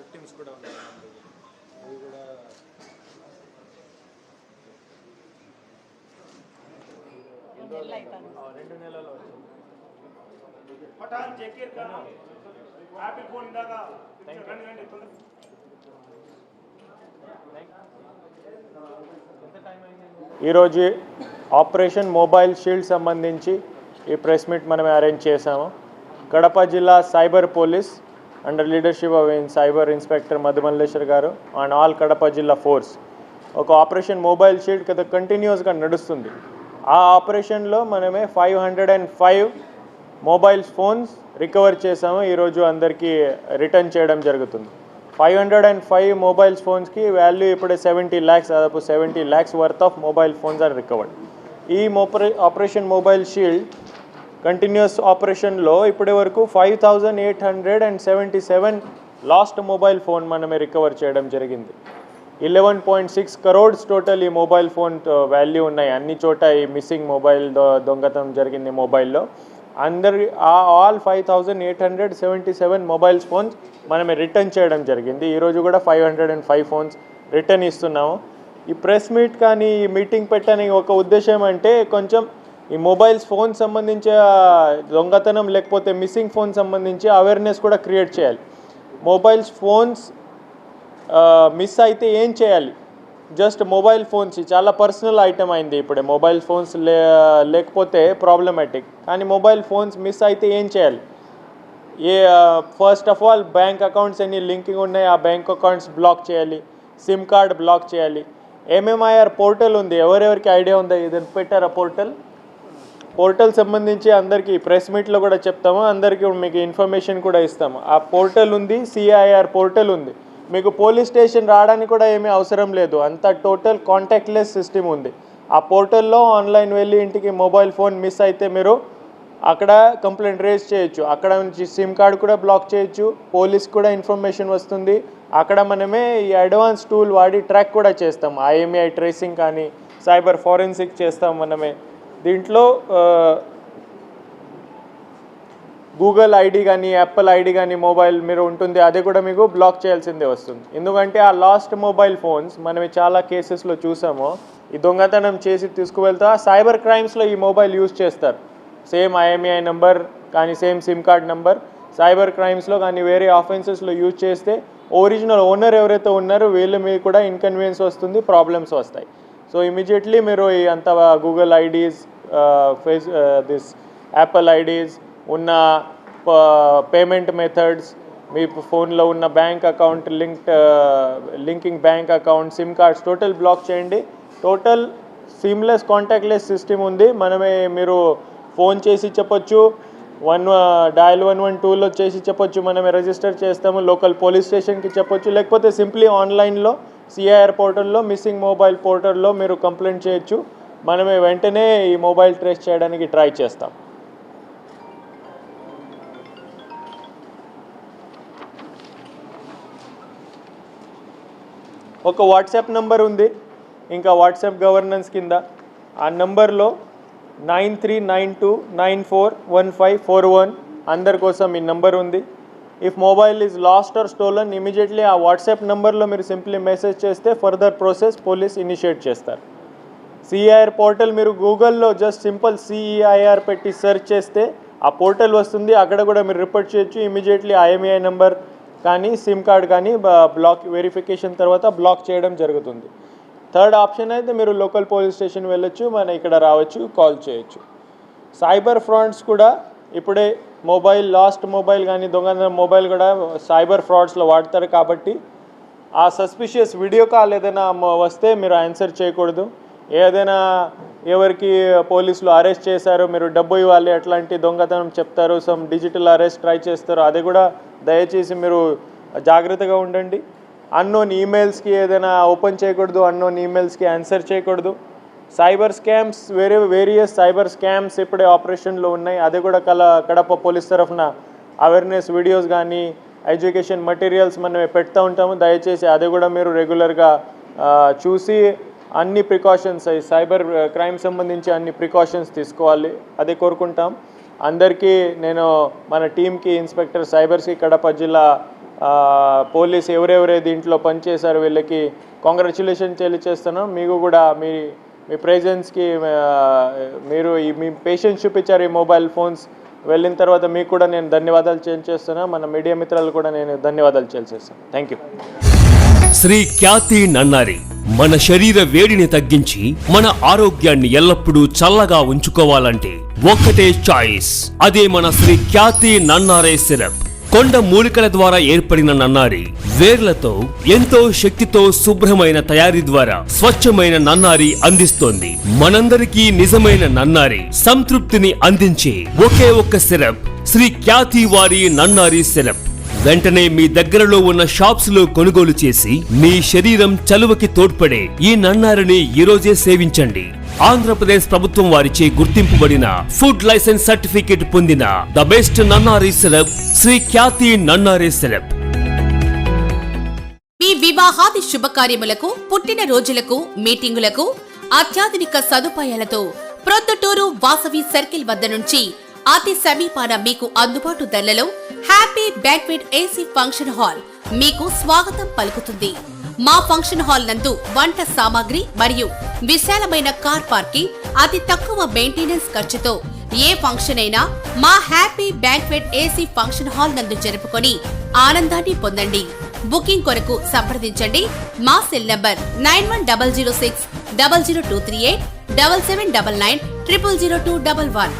Victims కూడా ఉన్నాయి. అది కూడా 2 నెలల్లో వచ్చింది. ఈరోజు ఆపరేషన్ మొబైల్ షీల్డ్ సంబంధించి ఈ ప్రెస్ మీట్ మనం అరేంజ్ చేశాము. కడప జిల్లా cyber police under leadership of cyber inspector Madhumalleshwar గారు అండ్ ఆల్ కడప జిల్లా ఫోర్స్ ఒక ఆపరేషన్ మొబైల్ షీల్డ్ కదా కంటిన్యూస్గా నడుస్తుంది. ఆ ఆపరేషన్లో మనమే 505 మొబైల్ ఫోన్స్ రికవర్ చేసాము. ఈరోజు అందరికీ రిటర్న్ చేయడం జరుగుతుంది. 505 మొబైల్ ఫోన్స్కి వాల్యూ ఇప్పుడే 70 lakhs, దాదాపు 70 lakhs worth of mobile phones are recovered. ఈ ఆపరేషన్ మొబైల్ షీల్డ్ కంటిన్యూస్ ఆపరేషన్లో ఇప్పటి వరకు 5877 లాస్ట్ మొబైల్ ఫోన్ మనమే రికవర్ చేయడం జరిగింది. 11.6 crores టోటల్ ఈ మొబైల్ ఫోన్ వాల్యూ ఉన్నాయి. అన్ని చోట ఈ మిస్సింగ్ మొబైల్ దొంగతనం జరిగింది మొబైల్లో. ఆల్ 5877 మొబైల్ ఫోన్స్ మనమే రిటర్న్ చేయడం జరిగింది. ఈరోజు కూడా 505 ఫోన్స్ రిటర్న్ ఇస్తున్నాము. ఈ ప్రెస్ మీట్ కానీ ఈ మీటింగ్ పెట్టడానికి ఒక ఉద్దేశం అంటే కొంచెం ఈ మొబైల్స్ ఫోన్ సంబంధించి దొంగతనం లేకపోతే మిస్సింగ్ ఫోన్ సంబంధించి అవేర్నెస్ కూడా క్రియేట్ చేయాలి. మొబైల్స్ ఫోన్స్ మిస్ అయితే ఏం చేయాలి, జస్ట్ మొబైల్ ఫోన్స్ చాలా పర్సనల్ ఐటమ్ అయింది. ఇప్పుడు మొబైల్ ఫోన్స్ లేకపోతే ప్రాబ్లమాటిక్, కానీ మొబైల్ ఫోన్స్ మిస్ అయితే ఏం చేయాలి? First of all bank accounts ఎన్ని లింకింగ్ ఉన్నాయి ఆ బ్యాంక్ అకౌంట్స్ బ్లాక్ చేయాలి, సిమ్ కార్డ్ బ్లాక్ చేయాలి. ఎంఎంఐఆర్ పోర్టల్ ఉంది, ఎవరెవరికి ఐడియా ఉందా? ఇది పెట్టారా పోర్టల్ సంబంధించి అందరికీ ప్రెస్ మీట్లో కూడా చెప్తాము, అందరికీ మీకు ఇన్ఫర్మేషన్ కూడా ఇస్తాము. ఆ పోర్టల్ ఉంది, సిఐఆర్ పోర్టల్ ఉంది. మీకు పోలీస్ స్టేషన్ రావడానికి కూడా ఏమీ అవసరం లేదు, అంత టోటల్ కాంటాక్ట్లెస్ సిస్టమ్ ఉంది. ఆ పోర్టల్లో ఆన్లైన్ వెళ్ళి ఇంటికి మొబైల్ ఫోన్ మిస్ అయితే మీరు అక్కడ కంప్లైంట్ రేజ్ చేయొచ్చు. అక్కడ నుంచి సిమ్ కార్డ్ కూడా బ్లాక్ చేయొచ్చు, పోలీస్ కూడా ఇన్ఫర్మేషన్ వస్తుంది. అక్కడ మనమే ఈ అడ్వాన్స్ టూల్ వాడి ట్రాక్ కూడా చేస్తాం. ఐఎంఐ ట్రేసింగ్ కానీ సైబర్ ఫారెన్సిక్ చేస్తాం మనమే. దీంట్లో గూగుల్ ఐడి కానీ యాపిల్ ఐడి కానీ మొబైల్ మీరు ఉంటుంది, అది కూడా మీకు బ్లాక్ చేయాల్సిందే వస్తుంది. ఎందుకంటే ఆ లాస్ట్ మొబైల్ ఫోన్స్ మనం చాలా కేసెస్లో చూసాము, ఈ దొంగతనం చేసి తీసుకువెళ్తా సైబర్ క్రైమ్స్లో ఈ మొబైల్ యూజ్ చేస్తారు. సేమ్ ఐఎంఐ నెంబర్ కానీ same sim card number cyber క్రైమ్స్లో కానీ వేరే ఆఫెన్సెస్లో యూజ్ చేస్తే ఒరిజినల్ ఓనర్ ఎవరైతే ఉన్నారో వీళ్ళ మీద కూడా ఇన్కన్వీనియన్స్ వస్తుంది, ప్రాబ్లమ్స్ వస్తాయి. సో ఇమీడియట్లీ మీరు ఈ అంత Google IDs this Apple IDs ఉన్న పేమెంట్ మెథడ్స్, మీ ఫోన్లో ఉన్న bank account linking bank account, SIM cards total block చేయండి. టోటల్ సీమ్లెస్ కాంటాక్ట్లెస్ సిస్టమ్ ఉంది. మనమే మీరు ఫోన్ చేసి చెప్పొచ్చు, డయల్ 112లో చేసి చెప్పొచ్చు, మనమే రిజిస్టర్ చేస్తాము. లోకల్ పోలీస్ స్టేషన్కి చెప్పొచ్చు, లేకపోతే సింప్లీ ఆన్లైన్లో సిఐఆర్ పోర్టల్లో మిస్సింగ్ మొబైల్ పోర్టల్లో మీరు కంప్లైంట్ చేయొచ్చు. మనమే వెంటనే ఈ మొబైల్ ట్రేస్ చేయడానికి ట్రై చేస్తాం. ఒక వాట్సాప్ నెంబర్ ఉంది, ఇంకా వాట్సాప్ గవర్నెన్స్ కింద ఆ నెంబర్లో 9392941541 అందరి కోసం ఈ నెంబర్ ఉంది. If mobile is lost or stolen immediately ఆ వాట్సాప్ నెంబర్లో మీరు సింప్లీ మెసేజ్ చేస్తే ఫర్దర్ ప్రాసెస్ పోలీస్ ఇనిషియేట్ చేస్తారు. సిఐఆర్ పోర్టల్ మీరు గూగుల్లో జస్ట్ సింపుల్ సిఈఐఆర్ పెట్టి సెర్చ్ చేస్తే ఆ పోర్టల్ వస్తుంది, అక్కడ కూడా మీరు రిపోర్ట్ చేయొచ్చు. ఇమీడియట్లీ IMEI నెంబర్ కానీ సిమ్ కార్డ్ కానీ బ్లాక్ వెరిఫికేషన్ తర్వాత బ్లాక్ చేయడం జరుగుతుంది. థర్డ్ ఆప్షన్ అయితే మీరు లోకల్ పోలీస్ స్టేషన్ వెళ్ళొచ్చు, మన ఇక్కడ రావచ్చు, కాల్ చేయొచ్చు. సైబర్ ఫ్రాడ్స్ కూడా ఇప్పుడే లాస్ట్ మొబైల్ కానీ దొంగతనం మొబైల్ కూడా సైబర్ ఫ్రాడ్స్లో వాడతారు. కాబట్టి ఆ సస్పిషియస్ వీడియో కాల్ ఏదైనా వస్తే మీరు ఆన్సర్ చేయకూడదు. ఏదైనా ఎవరికి పోలీసులు అరెస్ట్ చేశారు, మీరు డబ్బు ఇవ్వాలి అట్లాంటి దొంగతనం చెప్తారు, సమ్ డిజిటల్ అరెస్ట్ ట్రై చేస్తారు, అది కూడా దయచేసి మీరు జాగ్రత్తగా ఉండండి. అన్నోన్ ఈమెయిల్స్కి ఏదైనా ఓపెన్ చేయకూడదు, అన్నోన్ ఈమెయిల్స్కి ఆన్సర్ చేయకూడదు. Cyber scams various cyber scams ఇప్పుడే ఆపరేషన్లో ఉన్నాయి, అది కూడా కడప పోలీస్ తరఫున అవేర్నెస్ వీడియోస్ కానీ ఎడ్యుకేషన్ మెటీరియల్స్ మనం పెడుతూ ఉంటాము. దయచేసి అది కూడా మీరు రెగ్యులర్గా చూసి అన్ని ప్రికాషన్స్ సైబర్ క్రైమ్ సంబంధించి అన్ని ప్రికాషన్స్ తీసుకోవాలి, అదే కోరుకుంటాం. అందరికీ నేను మన టీంకి ఇన్స్పెక్టర్ సైబర్స్కి కడప జిల్లా పోలీస్ ఎవరెవరే దీంట్లో పనిచేశారు వీళ్ళకి కాంగ్రాచ్యులేషన్ తెలియజేస్తున్నాం. మీకు కూడా మీ ప్రెజెన్స్కి మీరు మీ పేషెన్స్ చూపించారు ఈ మొబైల్ ఫోన్స్ వెళ్ళిన తర్వాత మీకు కూడా నేను ధన్యవాదాలు చేస్తున్నా. మన మీడియా మిత్రులు కూడా నేను ధన్యవాదాలు చేస్తాను. Thank you. శ్రీ ఖ్యాతి నన్నారి మన శరీర వేడిని తగ్గించి మన ఆరోగ్యాన్ని ఎల్లప్పుడూ చల్లగా ఉంచుకోవాలంటే ఒక్కటే చాయిస్, అదే మన శ్రీ ఖ్యాతి నన్నారే సిరప్. కొండ మూలికల ద్వారా ఏర్పడిన నన్నారి వేర్లతో ఎంతో శక్తితో శుభ్రమైన తయారీ ద్వారా స్వచ్ఛమైన నన్నారి అందిస్తోంది. మనందరికీ నిజమైన నన్నారి సంతృప్తిని అందించే ఒకే ఒక్క సిరప్ శ్రీ ఖ్యాతి వారి నన్నారి సిరప్. వెంటనే మీ దగ్గరలో ఉన్న షాప్స్ లో కొనుగోలు చేసి మీ శరీరం చలువకి తోడ్పడే ఈ నన్నారిని ఈరోజే సేవించండి. ఆంధ్రప్రదేశ్ ప్రభుత్వం వారిచే గుర్తింపుబడిన ఫుడ్ లైసెన్స్ సర్టిఫికేట్ పొందిన the best Nannari syrup Shri Khyati Nannari syrup. మీ వివాహాది శుభకార్యములకు, పుట్టిన రోజులకు, మీటింగులకు అత్యాధునిక సదుపాయాలతో ప్రొద్దుటూరు వాసవి సర్కిల్ వద్ద నుంచి అతి సమీపాన మీకు అందుబాటు ధరలలో happy banquet AC function hall మీకు స్వాగతం పలుకుతుంది. మా ఫంక్షన్ హాల్ నందు వంట సామాగ్రి మరియు విశాలమైన కార్ పార్కింగ్, అతి తక్కువ మెయింటెనెన్స్ ఖర్చుతో ఏ ఫంక్షన్ అయినా మా happy banquet AC function hall నందు జరుపుకొని ఆనందాన్ని పొందండి. బుకింగ్ కొరకు సంప్రదించండి. మా సెల్ నంబర్ 9100600238 7799 000211.